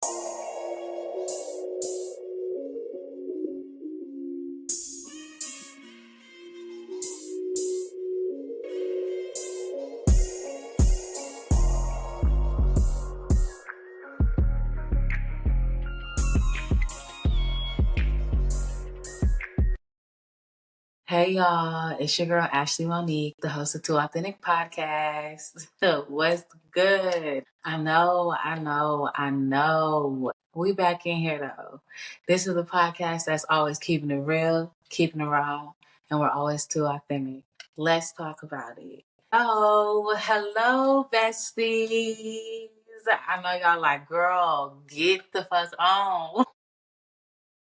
Hey y'all, it's your girl Ashley-Moniique, the host of 2 Authentic Podcast. What's good? I know. We back in here though. This is a podcast that's always keeping it real, keeping it raw, and we're always too authentic. Let's talk about it. Hello, besties. I know y'all like, girl, get the fuck on.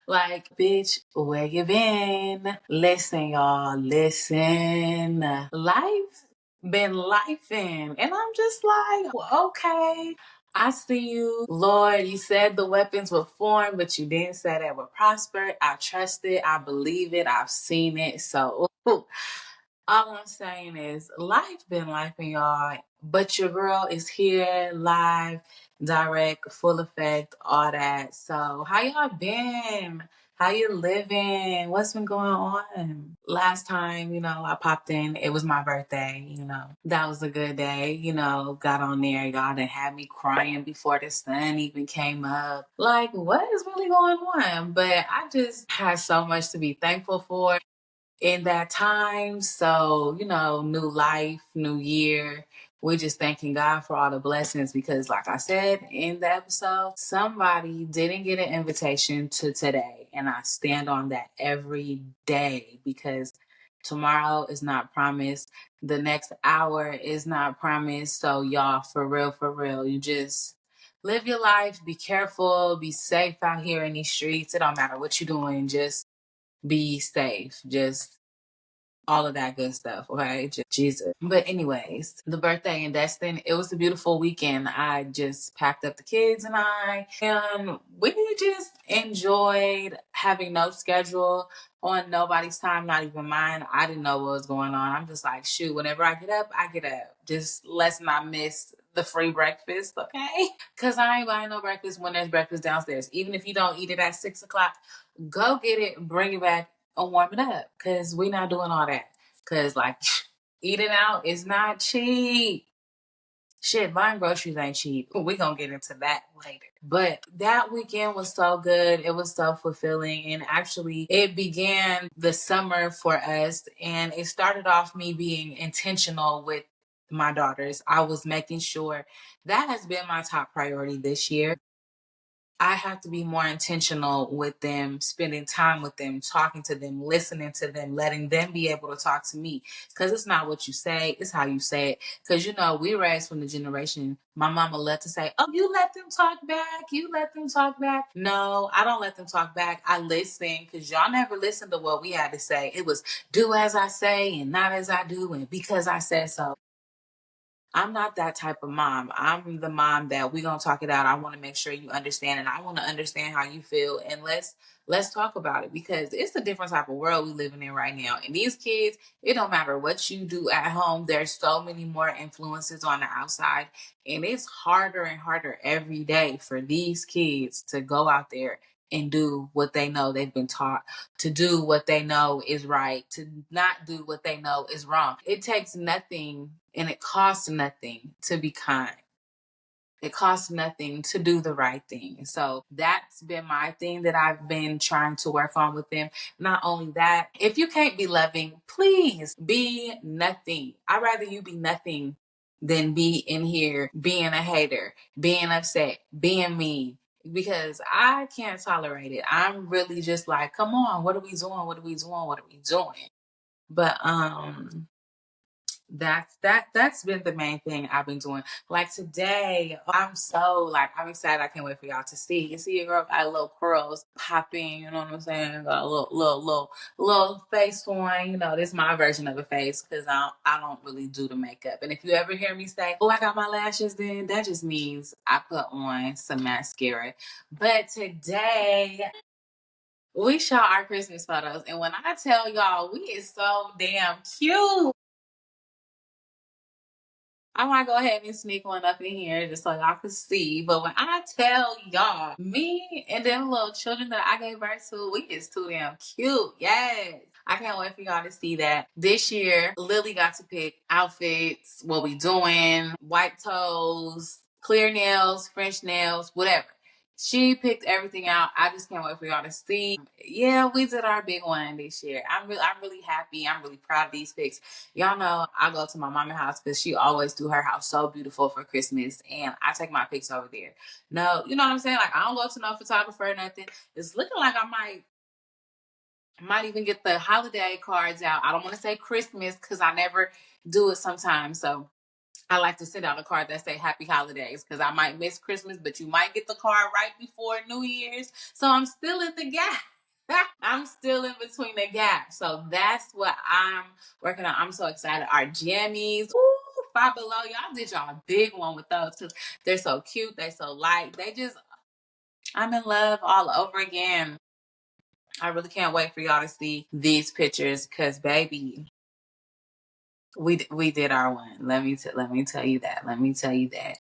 Like, bitch, where you been? Listen, y'all, listen. Life been lifing. And I'm just like, okay, I see you. Lord, you said the weapons were formed, but you didn't say they were prosper. I trust it. I believe it. I've seen it. So all I'm saying is life been life, y'all. But your girl is here live, direct, full effect, all that. So how y'all been? How you living? What's been going on? Last time, I popped in, it was my birthday. That was a good day, got on there. Y'all done had me crying before the sun even came up. Like, what is really going on? But I just had so much to be thankful for in that time. So, new life, new year. We're just thanking God for all the blessings because, like I said in the episode, somebody didn't get an invitation to today. And I stand on that every day because tomorrow is not promised. The next hour is not promised. So, y'all, for real, you just live your life. Be careful. Be safe out here in these streets. It don't matter what you're doing. Just be safe. Just all of that good stuff, okay? Just Jesus. But anyways, the birthday in Destin, it was a beautiful weekend. I just packed up the kids and we just enjoyed having no schedule on nobody's time, not even mine. I didn't know what was going on. I'm just like, shoot, whenever I get up, I get up. Just let's not miss the free breakfast, okay? Because I ain't buying no breakfast when there's breakfast downstairs. Even if you don't eat it at 6 o'clock, go get it, bring it back, and warm it up. Because we not doing all that. Because, like, eating out is not cheap. Shit, buying groceries ain't cheap. We're going to get into that later. But that weekend was so good. It was so fulfilling. And actually, it began the summer for us. And it started off me being intentional with my daughters. I was making sure that has been my top priority this year. I have to be more intentional with them, spending time with them, talking to them, listening to them, letting them be able to talk to me. Because it's not what you say, it's how you say it. Because, we raised from the generation, my mama loved to say, oh, you let them talk back. You let them talk back. No, I don't let them talk back. I listen because y'all never listened to what we had to say. It was do as I say and not as I do and because I said so. I'm not that type of mom. I'm the mom that we're gonna talk it out. I want to make sure you understand, and I want to understand how you feel, and let's talk about it because it's a different type of world we living in right now. And these kids, it don't matter what you do at home. There's so many more influences on the outside, and it's harder and harder every day for these kids to go out there and do what they know they've been taught to do, what they know is right, to not do what they know is wrong. It takes nothing and it costs nothing to be kind. It costs nothing to do the right thing. So that's been my thing that I've been trying to work on with them. Not only that, if you can't be loving, please be nothing. I'd rather you be nothing than be in here being a hater, being upset, being mean. Because I can't tolerate it. I'm really just like, come on, what are we doing? What are we doing? What are we doing? But that's been the main thing I've been doing. Like today, I'm excited. I can't wait for y'all to see. You see a girl got little curls popping, you know what I'm saying? Got a little face on, this is my version of a face because I don't really do the makeup. And if you ever hear me say, oh, I got my lashes, then that just means I put on some mascara. But today we shot our Christmas photos, and when I tell y'all we is so damn cute. I might go ahead and sneak one up in here just so y'all can see. But when I tell y'all, me and them little children that I gave birth to, we is too damn cute. Yes. I can't wait for y'all to see that. This year, Lily got to pick outfits, what we doing, white toes, clear nails, French nails, whatever. She picked everything out. I just can't wait for y'all to see. Yeah, we did our big one this year. I'm really happy. I'm really proud of these pics. Y'all know I go to my mama's house because she always do her house so beautiful for Christmas, and I take my pics over there. No, you know what I'm saying? Like I don't go to no photographer or nothing. It's looking like I might even get the holiday cards out. I don't want to say Christmas because I never do it sometimes. So I like to send out a card that say Happy Holidays because I might miss Christmas, but you might get the card right before New Year's. So I'm still in the gap. I'm still in between the gap. So that's what I'm working on. I'm so excited. Our jammies. Ooh, Five Below. Y'all did y'all a big one with those because they're so cute. They so light. I'm in love all over again. I really can't wait for y'all to see these pictures because, baby, we did our one. Let me tell you that. Let me tell you that.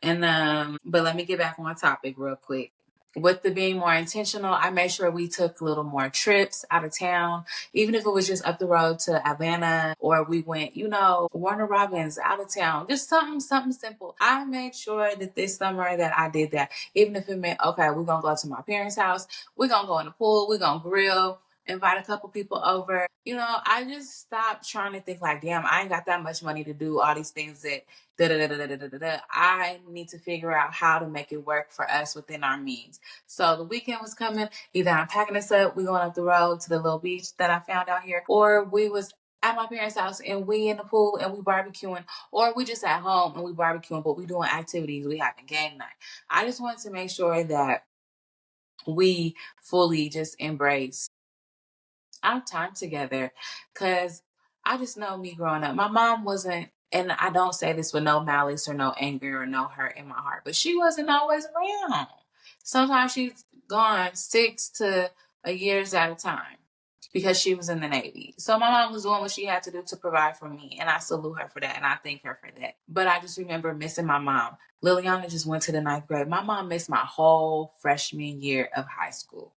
And but let me get back on topic real quick. With the being more intentional, I made sure we took a little more trips out of town, even if it was just up the road to Atlanta, or we went, Warner Robins out of town, just something simple. I made sure that this summer that I did that, even if it meant, okay, we're gonna go to my parents' house, we're gonna go in the pool, we're gonna grill, invite a couple people over. I just stopped trying to think like, damn, I ain't got that much money to do all these things that I need to figure out how to make it work for us within our means. So the weekend was coming. Either I'm packing us up, we going up the road to the little beach that I found out here, or we was at my parents' house and we in the pool and we barbecuing, or we just at home and we barbecuing, but we doing activities. We having game night. I just wanted to make sure that we fully just embrace our time together, because I just know me growing up. My mom wasn't, and I don't say this with no malice or no anger or no hurt in my heart, but she wasn't always around. Sometimes she's gone 6 to a years at a time because she was in the Navy. So my mom was doing what she had to do to provide for me, and I salute her for that, and I thank her for that. But I just remember missing my mom. Liliana just went to the 9th grade. My mom missed my whole freshman year of high school.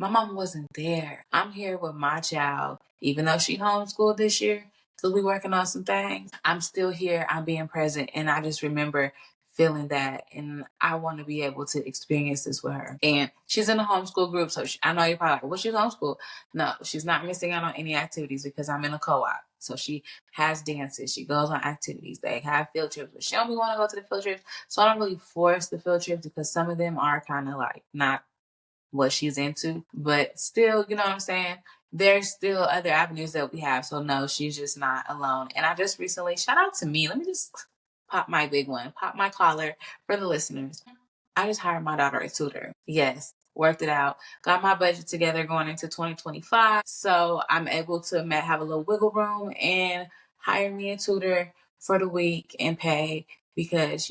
My mom wasn't there. I'm here with my child, even though she homeschooled this year, because we working on some things. I'm still here. I'm being present, and I just remember feeling that, and I want to be able to experience this with her. And she's in a homeschool group, so I know you're probably like, "Well, she's homeschool." No, she's not missing out on any activities because I'm in a co-op. So she has dances. She goes on activities. They have field trips, but she don't want to go to the field trips. So I don't really force the field trips because some of them are kind of like not what she's into, but still, you know what I'm saying? There's still other avenues that we have. So no, she's just not alone. And I just recently, shout out to me. Let me just pop my big one, pop my collar for the listeners. I just hired my daughter a tutor. Yes, worked it out. Got my budget together going into 2025. So I'm able to have a little wiggle room and hire me a tutor for the week and pay because,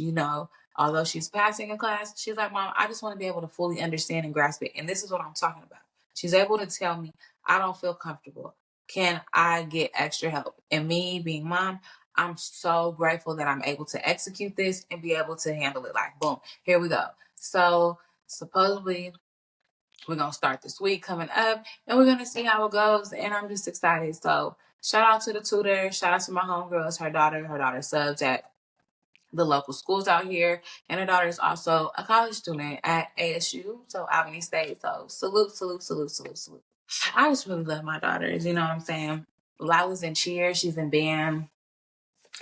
although she's passing a class, she's like, Mom, I just want to be able to fully understand and grasp it. And this is what I'm talking about. She's able to tell me, I don't feel comfortable. Can I get extra help? And me being mom, I'm so grateful that I'm able to execute this and be able to handle it. Like, boom, here we go. So supposedly we're going to start this week coming up and we're going to see how it goes. And I'm just excited. So shout out to the tutor. Shout out to my homegirls, her daughter subs at the local schools out here. And her daughter is also a college student at ASU, so Albany State. So salute. I just really love my daughters. You know what I'm saying? Lila's in cheer. She's in band.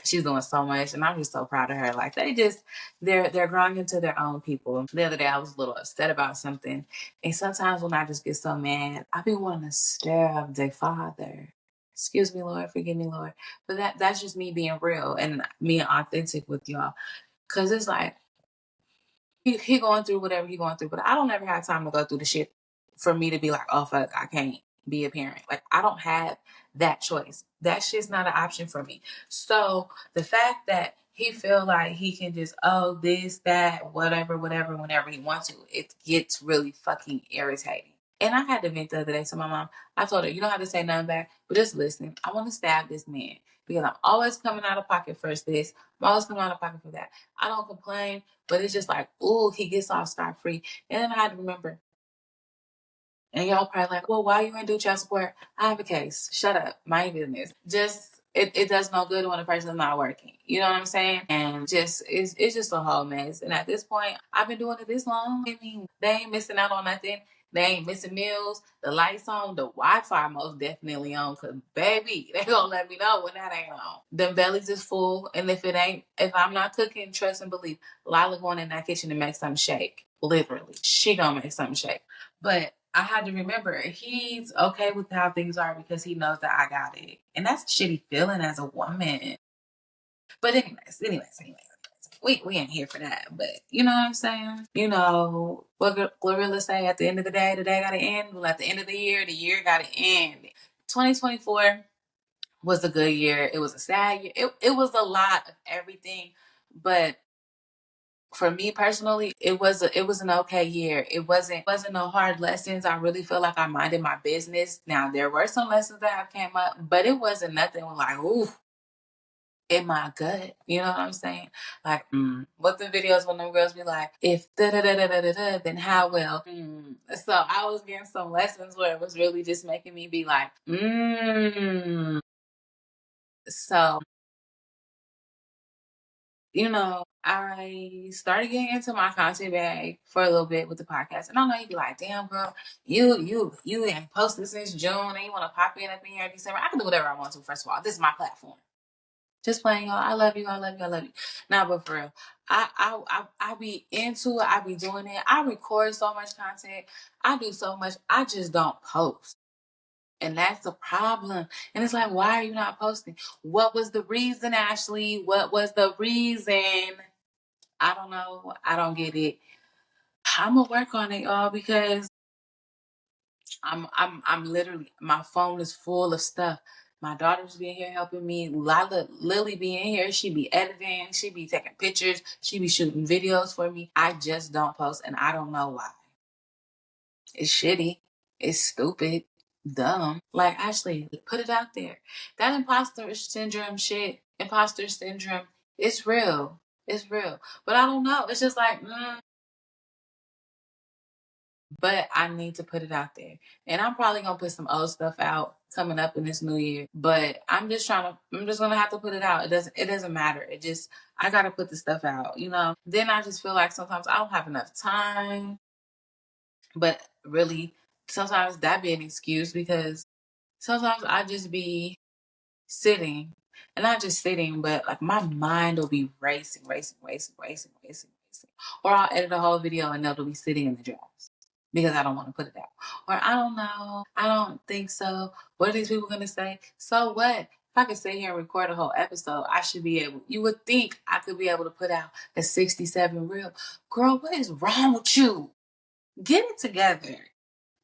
She's doing so much, and I'm just so proud of her. Like they're growing into their own people. The other day, I was a little upset about something, and sometimes when I just get so mad, I be wanting to stare up their father. Excuse me, Lord, forgive me, Lord. But that's just me being real and being authentic with y'all, cause it's like he going through whatever he going through, but I don't ever have time to go through the shit for me to be like, oh fuck, I can't be a parent. Like I don't have that choice. That shit's not an option for me. So the fact that he feel like he can just this, that, whatever, whenever he wants to, it gets really fucking irritating. And I had to vent the other day to my mom. I told her, you don't have to say nothing back, but just listen. I want to stab this man. because I'm always coming out of pocket for this. I'm always coming out of pocket for that. I don't complain, but it's just like, ooh, he gets off scot free. And then I had to remember, and y'all probably like, well, why you ain't do child support? I have a case. Shut up. My business. Just it does no good when a person's not working. You know what I'm saying? And just it's just a whole mess. And at this point, I've been doing it this long. I mean, they ain't missing out on nothing. They ain't missing meals. The lights on. The Wi-Fi most definitely on. Cause baby, they gonna let me know when that ain't on. Them bellies is full. And if I'm not cooking, trust and believe, Lila going in that kitchen to make something shake. Literally, she gonna make something shake. But I had to remember he's okay with how things are because he knows that I got it. And that's a shitty feeling as a woman. But anyways. We ain't here for that. But you know what I'm saying? You know, what Glorilla say at the end of the day gotta end. Well, at the end of the year gotta end. 2024 was a good year. It was a sad year. It was a lot of everything. But for me personally, it was an okay year. It wasn't no hard lessons. I really feel like I minded my business. Now there were some lessons that have came up, but it wasn't nothing like ooh in my gut. You know what I'm saying? Like what the videos when them girls be like, if da da da da da da da, then how will? So I was getting some lessons where it was really just making me be like, So you know, I started getting into my content bag for a little bit with the podcast. And I know you'd be like, damn girl, you ain't posted since June and you wanna pop in up in here in December. I can do whatever I want to, first of all. This is my platform. Just playing y'all. I love you, I love you, I love you. Nah, but for real. I be into it, I be doing it. I record so much content. I do so much. I just don't post. And that's the problem. And it's like, why are you not posting? What was the reason, Ashley? What was the reason? I don't know. I don't get it. I'm gonna work on it, y'all, because I'm literally my phone is full of stuff. My daughter's being here helping me. Lily being here. She be editing. She be taking pictures. She be shooting videos for me. I just don't post, and I don't know why. It's shitty. It's stupid. Dumb. Like, Ashley, put it out there. That imposter syndrome, it's real. It's real. But I don't know. It's just like, but I need to put it out there. And I'm probably gonna put some old stuff out coming up in this new year. But I'm just gonna have to put it out. It doesn't matter. I gotta put the stuff out, you know. Then I just feel like sometimes I don't have enough time. But really, sometimes that be an excuse because sometimes I just be sitting, and not just sitting, but like my mind will be racing. Or I'll edit a whole video and it'll be sitting in the drafts because I don't want to put it out. Or I don't know, I don't think so. What are these people gonna say? So what? If I could sit here and record a whole episode, I should be able. You would think I could be able to put out a 67 reel. Girl, what is wrong with you? Get it together.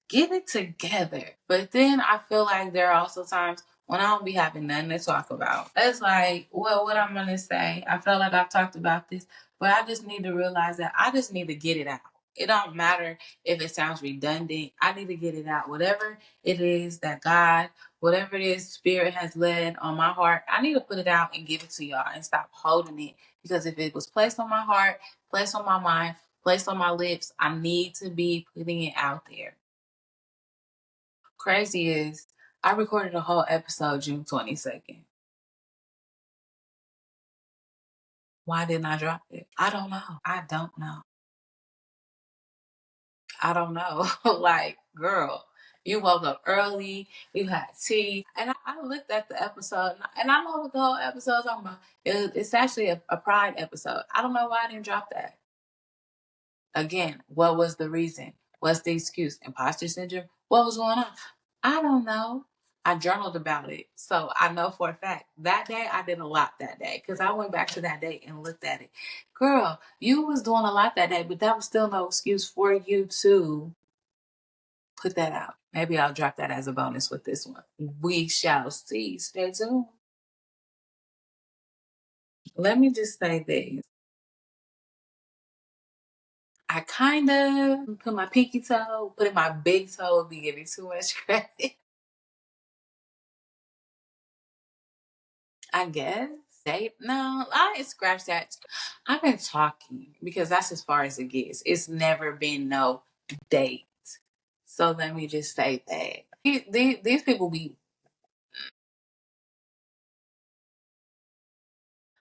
Get it together. But then I feel like there are also times when I don't be having nothing to talk about. It's like, well, what I'm gonna say. I feel like I've talked about this, but I just need to realize that I just need to get it out. It don't matter if it sounds redundant. I need to get it out. Whatever it is that God, whatever it is Spirit has led on my heart, I need to put it out and give it to y'all and stop holding it. Because if it was placed on my heart, placed on my mind, placed on my lips, I need to be putting it out there. Crazy is I recorded a whole episode June 22nd. Why didn't I drop it? I don't know. I don't know. I don't know. Like, girl, you woke up early, you had tea. And I looked at the episode and I know what the whole episode's talking about. It's actually a pride episode. I don't know why I didn't drop that. Again, what was the reason? What's the excuse? Imposter syndrome? What was going on? I don't know. I journaled about it. So I know for a fact that day I did a lot that day because I went back to that day and looked at it. Girl, you was doing a lot that day, but that was still no excuse for you to put that out. Maybe I'll drop that as a bonus with this one. We shall see. Stay tuned. Let me just say this. I kind of put my pinky toe, putting my big toe would be giving too much credit. I guess. Date? No, I ain't scratch that. I've been talking because that's as far as it gets. It's never been no date. So let me just say that. These people be.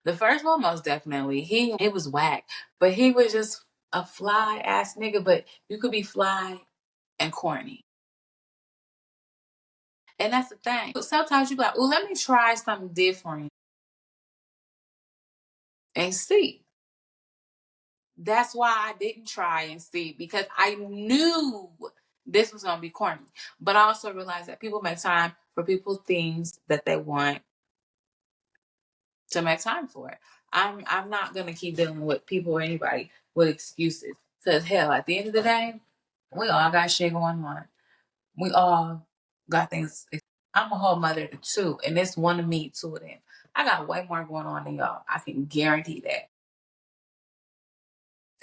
The first one, most definitely. It was whack. But he was just a fly ass nigga. But you could be fly and corny. And that's the thing. Sometimes you be like, oh, let me try something different and see. That's why I didn't try and see, because I knew this was gonna be corny. But I also realized that people make time for people things that they want to make time for. I'm not gonna keep dealing with people or anybody with excuses. Cause hell, at the end of the day, we all got shit going on. We all got things. I'm a whole mother to two, and it's one of me, two of them. I got way more going on than y'all. I can guarantee that.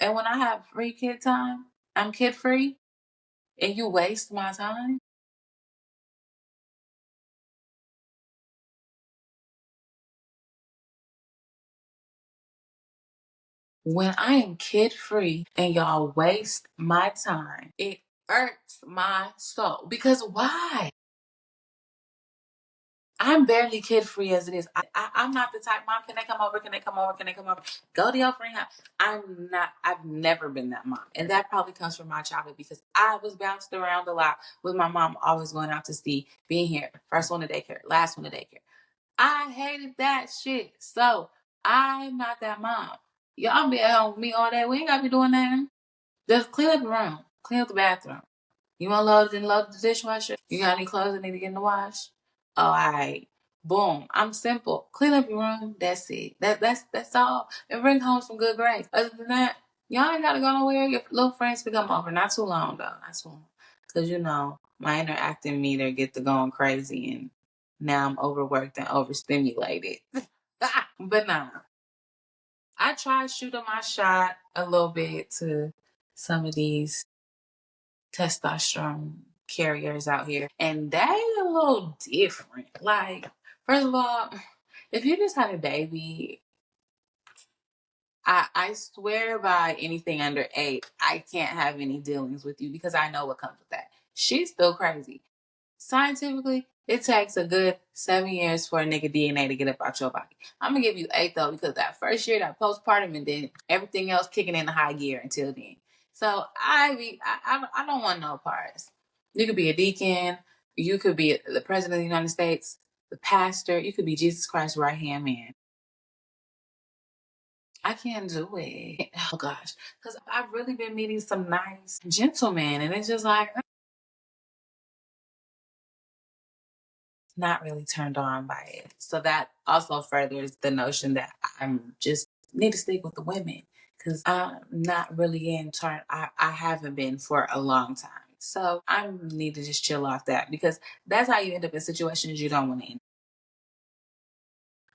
And when I have free kid time, I'm kid free, and you waste my time. When I am kid free and y'all waste my time, it irks my soul. Because why? I'm barely kid free as it is. I'm not the type, mom, can they come over? Can they come over? Can they come over? Go to your friend house. I'm not, I've never been that mom. And that probably comes from my childhood because I was bounced around a lot with my mom always going out to sea, being here, first one to daycare, last one to daycare. I hated that shit. So I'm not that mom. Y'all be at home with me all day. We ain't gotta be doing nothing. Just clean up the room, clean up the bathroom. You want load the dishwasher? You got any clothes that need to get in the wash? Oh, all right. Boom. I'm simple. Clean up your room. That's it. That's all. And bring home some good grades. Other than that, y'all ain't gotta go nowhere. Your little friends can come over. Not too long though. Not too long. Cause you know, my interacting meter get to going crazy and now I'm overworked and overstimulated. But nah. I tried shooting my shot a little bit to some of these testosterone carriers out here, and they a little different. Like, first of all, if you just had a baby, I swear by anything under 8, I can't have any dealings with you because I know what comes with that. She's still crazy. Scientifically, it takes a good 7 years for a nigga DNA to get up out your body. I'm gonna give you 8 though, because that first year, that postpartum, and then everything else kicking in the high gear until then. So I don't want no parts. You could be a deacon, you could be the president of the United States, the pastor, you could be Jesus Christ's right hand man. I can't do it. Oh gosh, because I've really been meeting some nice gentlemen, and it's just like not really turned on by it. So that also furthers the notion that I'm just need to stick with the women because I'm not really in turn. I haven't been for a long time. So I need to just chill off that because that's how you end up in situations you don't want to end.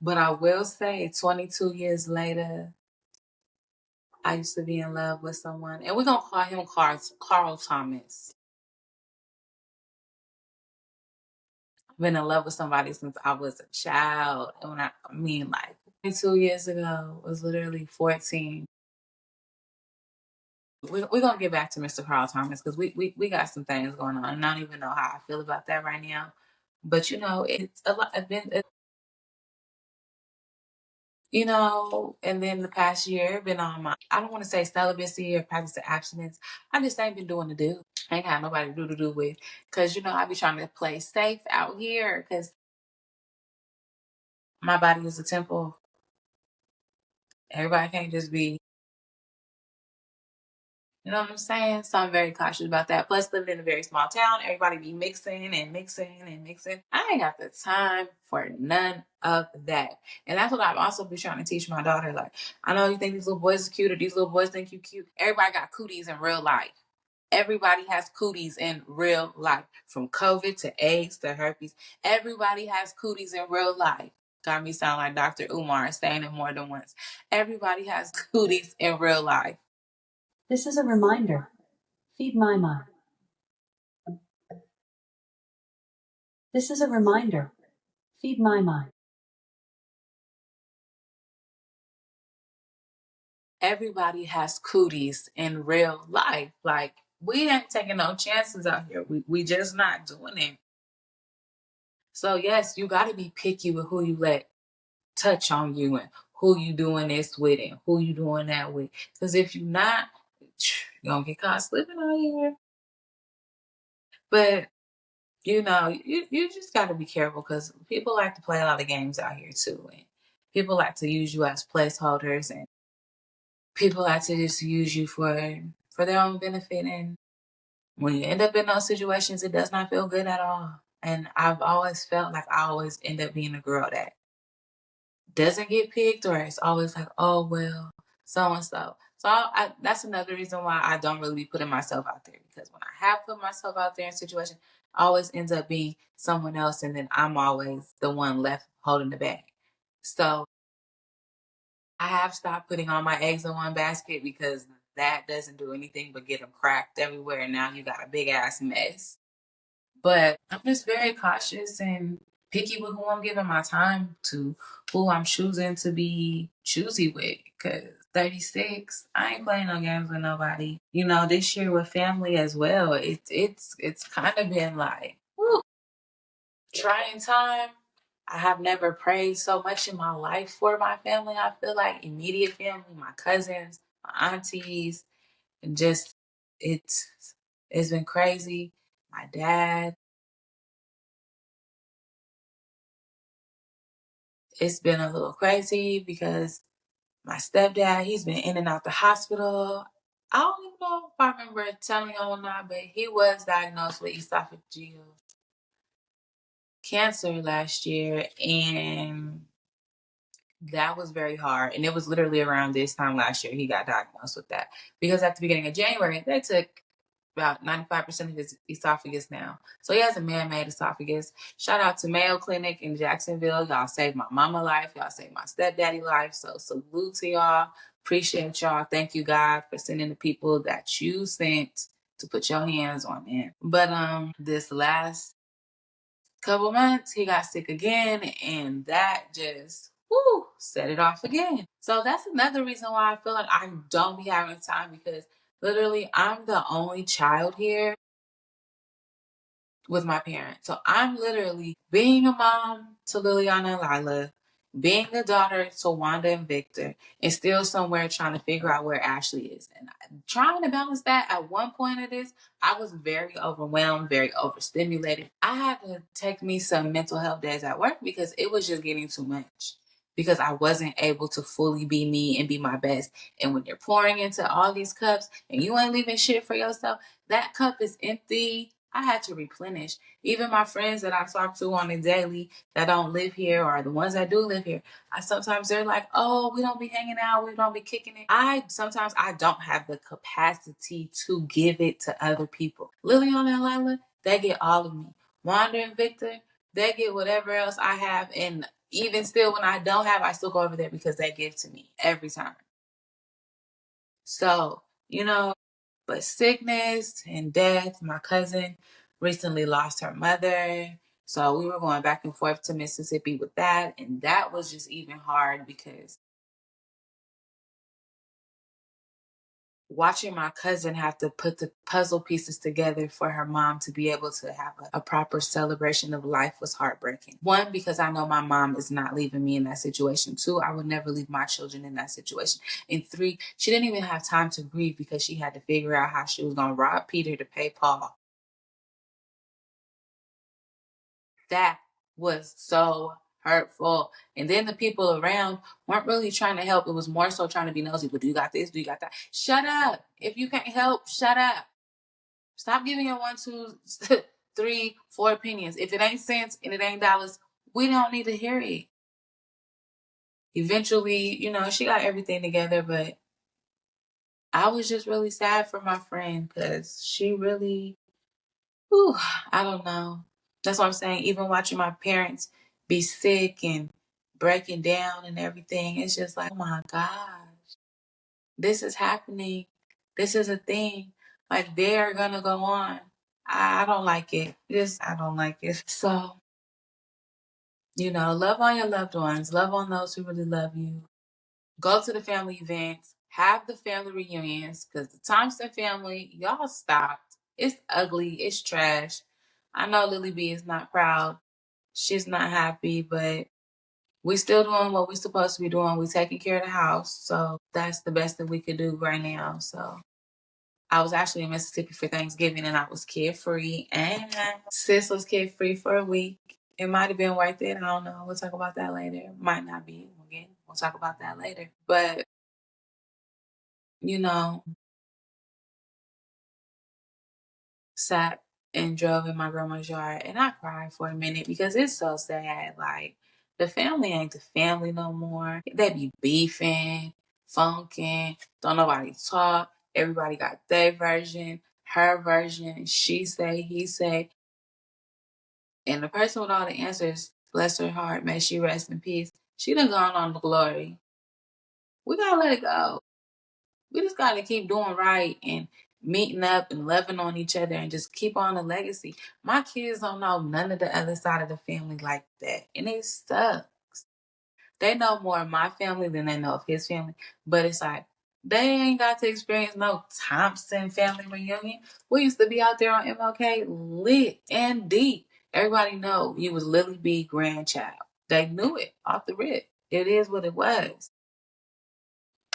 But I will say 22 years later, I used to be in love with someone, and we're going to call him Carl Thomas. I've been in love with somebody since I was a child. And when I mean, like, 2 years ago was literally 14. We're gonna get back to Mr. Carl Thomas because we got some things going on, and I don't even know how I feel about that right now. But you know, it's a lot. You know, and then the past year been on my. I don't want to say celibacy or practice of abstinence. I just ain't been doing the do. I ain't got nobody to do with because you know I be trying to play safe out here because my body is a temple. Everybody can't just be. You know what I'm saying? So I'm very cautious about that. Plus, living in a very small town, everybody be mixing and mixing and mixing. I ain't got the time for none of that. And that's what I've also been trying to teach my daughter. Like, I know you think these little boys are cute or these little boys think you cute. Everybody got cooties in real life. Everybody has cooties in real life. From COVID to AIDS to herpes. Everybody has cooties in real life. Got me sound like Dr. Umar saying it more than once. Everybody has cooties in real life. This is a reminder. Feed my mind. This is a reminder. Feed my mind. everybody has cooties in real life. Like, we ain't taking no chances out here. We just not doing it. So yes, you got to be picky with who you let touch on you and who you doing this with and who you doing that with. Because if you not, you're gonna get caught slipping out here. But you just got to be careful because people like to play a lot of games out here too, and people like to use you as placeholders, and people like to just use you for their own benefit. And when you end up in those situations, it does not feel good at all. And I've always felt like I always end up being a girl that doesn't get picked, or it's always like, oh well, so and so. So that's another reason why I don't really be putting myself out there, because when I have put myself out there in a situation, I always ends up being someone else, and then I'm always the one left holding the bag. So I have stopped putting all my eggs in one basket, because that doesn't do anything but get them cracked everywhere, and now you got a big ass mess. But I'm just very cautious and picky with who I'm giving my time to, who I'm choosing to be choosy with. Cause 36, I ain't playing no games with nobody. This year with family as well, it's kind of been like, whew, trying time. I have never prayed so much in my life for my family. I feel like immediate family, my cousins, my aunties, and just it's it's been crazy. My dad, it's been a little crazy because my stepdad, he's been in and out the hospital. I don't even know if I remember telling you or not, but he was diagnosed with esophageal cancer last year, and that was very hard. And it was literally around this time last year he got diagnosed with that, because at the beginning of January they took about 95% of his esophagus now. So he has a man-made esophagus. Shout out to Mayo Clinic in Jacksonville. Y'all saved my mama life. Y'all saved my stepdaddy life. So salute to y'all. Appreciate y'all. Thank you, God, for sending the people that you sent to put your hands on it. But this last couple months he got sick again, and that just set it off again. So that's another reason why I feel like I don't be having time, because literally I'm the only child here with my parents. So I'm literally being a mom to Liliana and Lila, being a daughter to Wanda and Victor, and still somewhere trying to figure out where Ashley is. And trying to balance that, at one point of this, I was very overwhelmed, very overstimulated. I had to take me some mental health days at work because it was just getting too much. Because I wasn't able to fully be me and be my best. And when you're pouring into all these cups and you ain't leaving shit for yourself, that cup is empty. I had to replenish. Even my friends that I talk to on a daily that don't live here, or the ones that do live here, sometimes they're like, oh, we don't be hanging out, we don't be kicking it. Sometimes I don't have the capacity to give it to other people. Liliana and Lila, they get all of me. Wanda and Victor, they get whatever else I have, and even still when I don't have, I still go over there because they give to me every time. So, but sickness and death. My cousin recently lost her mother. So we were going back and forth to Mississippi with that. And that was just even hard, because watching my cousin have to put the puzzle pieces together for her mom to be able to have a proper celebration of life was heartbreaking. One, because I know my mom is not leaving me in that situation. Two, I would never leave my children in that situation. And three, she didn't even have time to grieve because she had to figure out how she was going to rob Peter to pay Paul. That was so hurtful. And then the people around weren't really trying to help. It was more so trying to be nosy. But do you got this? Do you got that? Shut up. If you can't help, shut up. Stop giving your 1, 2, 3, 4 opinions. If it ain't cents and it ain't dollars, we don't need to hear it. Eventually, she got everything together, but I was just really sad for my friend, because she really, I don't know. That's what I'm saying. Even watching my parents be sick and breaking down and everything, it's just like, oh my gosh, this is happening. This is a thing. Like, they're gonna go on. I don't like it. I don't like it. So, love on your loved ones. Love on those who really love you. Go to the family events. have the family reunions, because the Thompson family, y'all stopped. It's ugly. It's trash. I know Lily B is not proud. She's not happy, but we still doing what we're supposed to be doing. We taking care of the house. So that's the best that we could do right now. So I was actually in Mississippi for Thanksgiving and I was kid free. And sis was kid free for a week. It might have been worth it. I don't know. We'll talk about that later. Might not be. Again, we'll talk about that later. But, you know, sat and drove in my grandma's yard and I cried for a minute because it's so sad. Like, the family ain't the family no more. They be beefing, funking, don't nobody talk. Everybody got their version, her version, she say, he say. And the person with all the answers, bless her heart, may she rest in peace. She done gone on to glory. We gotta let it go. We just gotta keep doing right and meeting up and loving on each other and just keep on the legacy. My kids don't know none of the other side of the family like that. And it sucks. They know more of my family than they know of his family. But it's like, they ain't got to experience no Thompson family reunion. We used to be out there on MLK lit and deep. Everybody know you was Lily B grandchild. They knew it off the rip. It is what it was.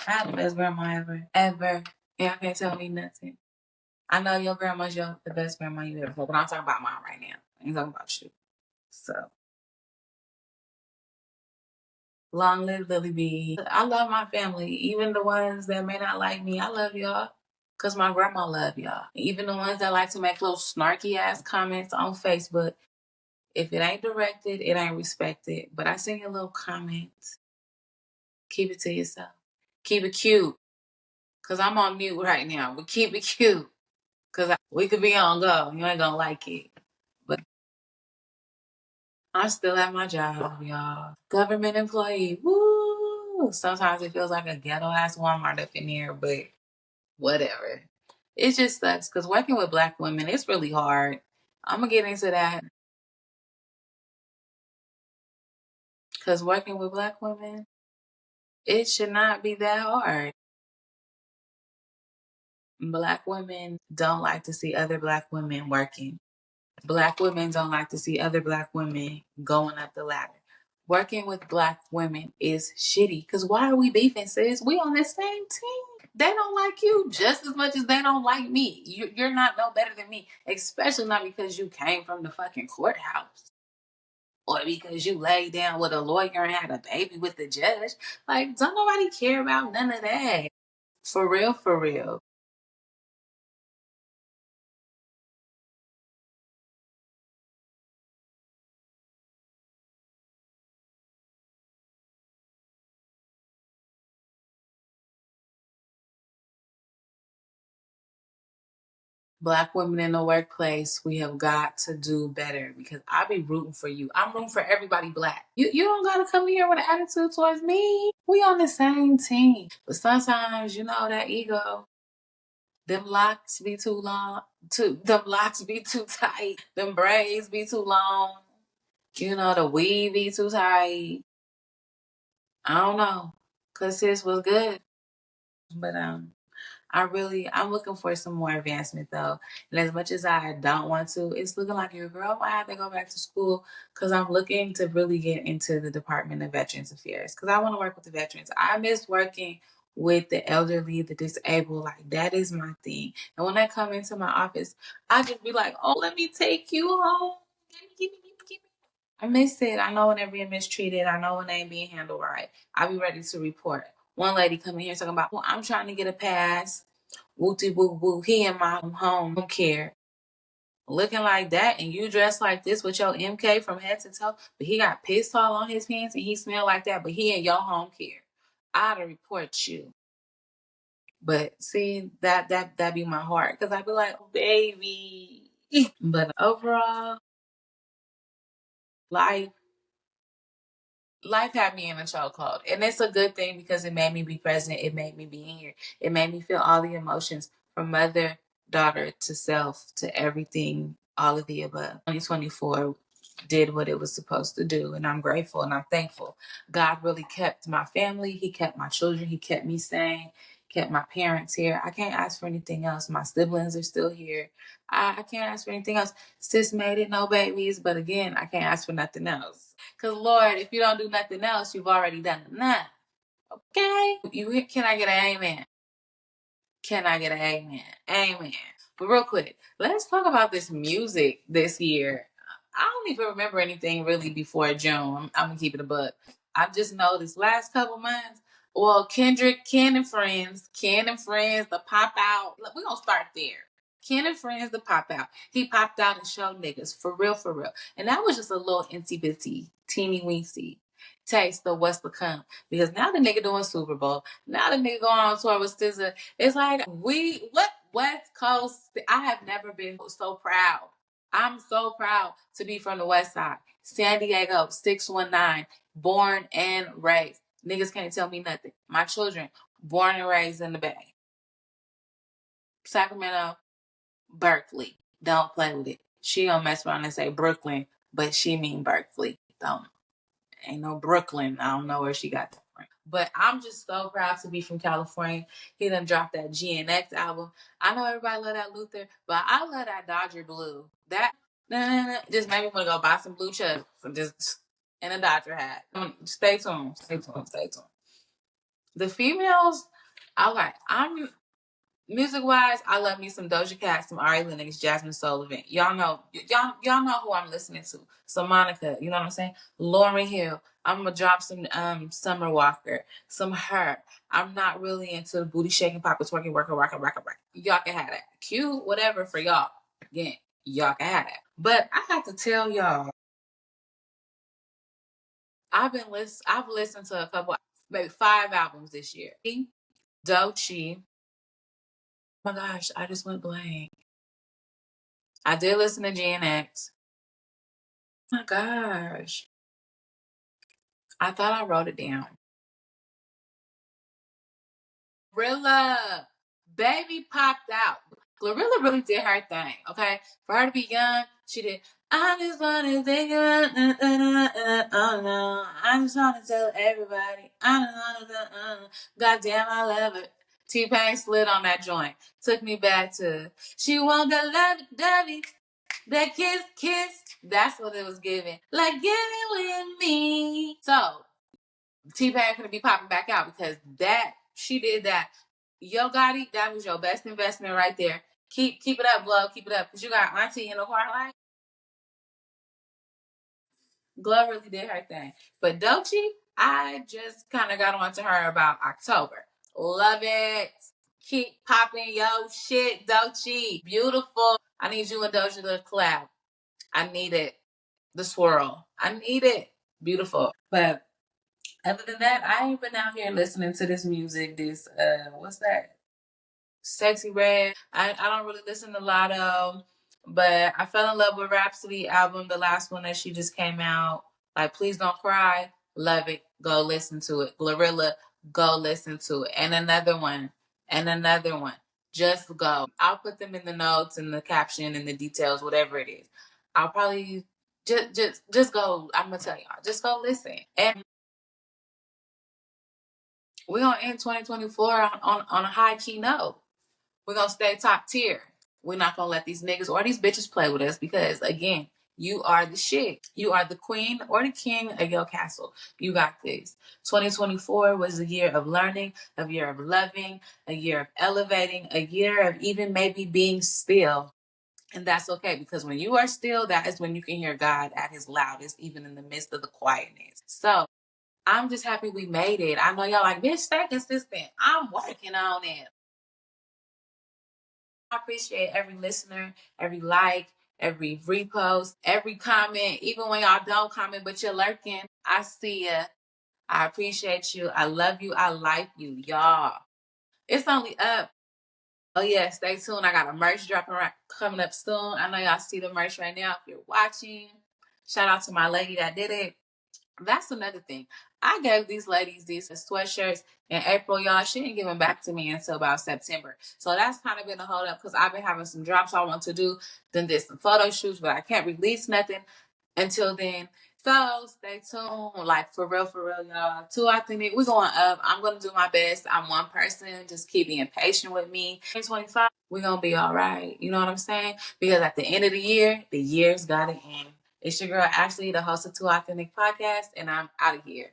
I had the best grandma ever. Ever. Y'all can't tell me nothing. I know your grandma's the best grandma you ever had, but I'm talking about mine right now. I ain't talking about you. So, long live Lily B. I love my family. Even the ones that may not like me, I love y'all. Because my grandma love y'all. Even the ones that like to make little snarky ass comments on Facebook, if it ain't directed, it ain't respected. But I send you a little comment. Keep it to yourself. Keep it cute. Because I'm on mute right now. But keep it cute. Because we could be on go. You ain't going to like it. But I'm still at my job, y'all. Government employee. Woo! Sometimes it feels like a ghetto ass Walmart up in here, but whatever. It just sucks because working with Black women, it's really hard. I'm going to get into that because working with Black women, it should not be that hard. Black women don't like to see other Black women working. Black women don't like to see other Black women going up the ladder. Working with Black women is shitty. Because why are we beefing, sis? We on the same team. They don't like you just as much as they don't like me. You're not no better than me. Especially not because you came from the fucking courthouse. Or because you laid down with a lawyer and had a baby with the judge. Like, don't nobody care about none of that. For real, for real. Black women in the workplace, we have got to do better because I be rooting for you. I'm rooting for everybody Black. You don't gotta come here with an attitude towards me. We on the same team. But sometimes, that ego, them locks be too long, them locks be too tight, them braids be too long, the weave be too tight. I don't know. Cause sis was good. But I'm looking for some more advancement though. And as much as I don't want to, it's looking like your girl might have to go back to school because I'm looking to really get into the Department of Veterans Affairs because I want to work with the veterans. I miss working with the elderly, the disabled. Like, that is my thing. And when I come into my office, I just be like, oh, let me take you home. Give me. I miss it. I know when they're being mistreated. I know when they ain't being handled right. I'll be ready to report. One lady coming here talking about, well, I'm trying to get a pass. Wooty woo woo. He in my home care. Looking like that and you dressed like this with your MK from head to toe, but he got piss all on his pants and he smell like that, but he in your home care. I'd report you. But see, that be my heart. Cause I'd be like, oh, baby. But overall, life life had me in a chokehold. And it's a good thing because it made me be present. It made me be in here. It made me feel all the emotions from mother, daughter to self to everything, all of the above. 2024 did what it was supposed to do. And I'm grateful and I'm thankful. God really kept my family. He kept my children. He kept me sane. kept my parents here. I can't ask for anything else. My siblings are still here. I can't ask for anything else. Sis made it, no babies. But again, I can't ask for nothing else. Because, Lord, if you don't do nothing else, you've already done enough. Okay? Can I get an amen? Can I get an amen? Amen. But real quick, let's talk about this music this year. I don't even remember anything really before June. I'm gonna keep it a buck. I've just noticed last couple months. Well, Kendrick, Ken and Friends, the pop out. Look, we're gonna start there. Ken and Friends, the pop out. He popped out and showed niggas for real, for real. And that was just a little incy bitty, teeny weensy taste of what's to come. Because now the nigga doing Super Bowl. Now the nigga going on tour with SZA. It's like what West Coast. I have never been so proud. I'm so proud to be from the West Side. San Diego, 619, born and raised. Niggas can't tell me nothing. My children, born and raised in the Bay. Sacramento, Berkeley. Don't play with it. She don't mess around and say Brooklyn, but she mean Berkeley. Don't. Ain't no Brooklyn. I don't know where she got that from. But I'm just so proud to be from California. He done dropped that GNX album. I know everybody love that Luther, but I love that Dodger Blue. That just made me want to go buy some blue chucks and just in a Dodger hat. Stay tuned. Stay tuned. Stay tuned. The females, okay. Music wise, I love me some Doja Cat, some Ari Lennox, Jasmine Sullivan. Y'all know who I'm listening to. Some Monica, you know what I'm saying? Lauryn Hill. I'm gonna drop some Summer Walker, some Her. I'm not really into the booty shaking, pop, twerking, working. Y'all can have that. Cute, whatever for y'all. Again, y'all can have that. But I have to tell y'all, I've listened to a couple, maybe 5 albums this year. Doechii. Oh my gosh, I just went blank. I did listen to GNX. Oh my gosh. I thought I wrote it down. Glorilla. Baby popped out. Glorilla really did her thing, okay? For her to be young, she did. I just want to think about oh no. I just want to tell everybody. I just want to goddamn, I love it. T-Pain slid on that joint. Took me back to she want the lovey-dovey. That kiss. That's what it was giving. Like, give it with me. So, T-Pain gonna be popping back out because she did that. Yo, Gotti, that was your best investment right there. Keep it up, Glow. Keep it up. Because you got Auntie in the car like, Glow really did her thing. But Doechii, I just kind of got onto her about October. Love it. Keep popping yo shit, Doechii. Beautiful. I need you and Doja to collab. I need it. The swirl. I need it. Beautiful. But other than that, I ain't been out here listening to this music. This what's that? Sexy Red. I don't really listen to Lotto, but I fell in love with Rhapsody album, the last one that she just came out. Like, Please Don't Cry. Love it. Go listen to it. Glorilla. Go listen to it. And another one. And another one. Just go. I'll put them in the notes and the caption and the details, whatever it is. I'll probably just go. I'm gonna tell y'all. Just go listen. And we're gonna end 2024 on a high key note. We're gonna stay top tier. We're not gonna let these niggas or these bitches play with us because again, you are the shit. You are the queen or the king of your castle. You got this. 2024 was a year of learning, a year of loving, a year of elevating, a year of even maybe being still. And that's okay because when you are still, that is when you can hear God at his loudest, even in the midst of the quietness. So I'm just happy we made it. I know y'all like, bitch, stay consistent. I'm working on it. I appreciate every listener, every like, every repost, every comment, even when y'all don't comment, but you're lurking. I see ya. I appreciate you. I love you. I like you, y'all. It's only up. Oh yeah, stay tuned. I got a merch dropping coming up soon. I know y'all see the merch right now if you're watching. Shout out to my lady that did it. That's another thing. I gave these ladies these sweatshirts in April, y'all. She didn't give them back to me until about September. So that's kind of been a hold up because I've been having some drops I want to do, then did some photo shoots, but I can't release nothing until then. So stay tuned. Like for real, y'all. Too Authentic. We're going up. I'm gonna do my best. I'm one person. Just keep being patient with me. 2025, we're gonna be all right. You know what I'm saying? Because at the end of the year's gotta end. It's your girl Ashley, the host of Too Authentic Podcast, and I'm out of here.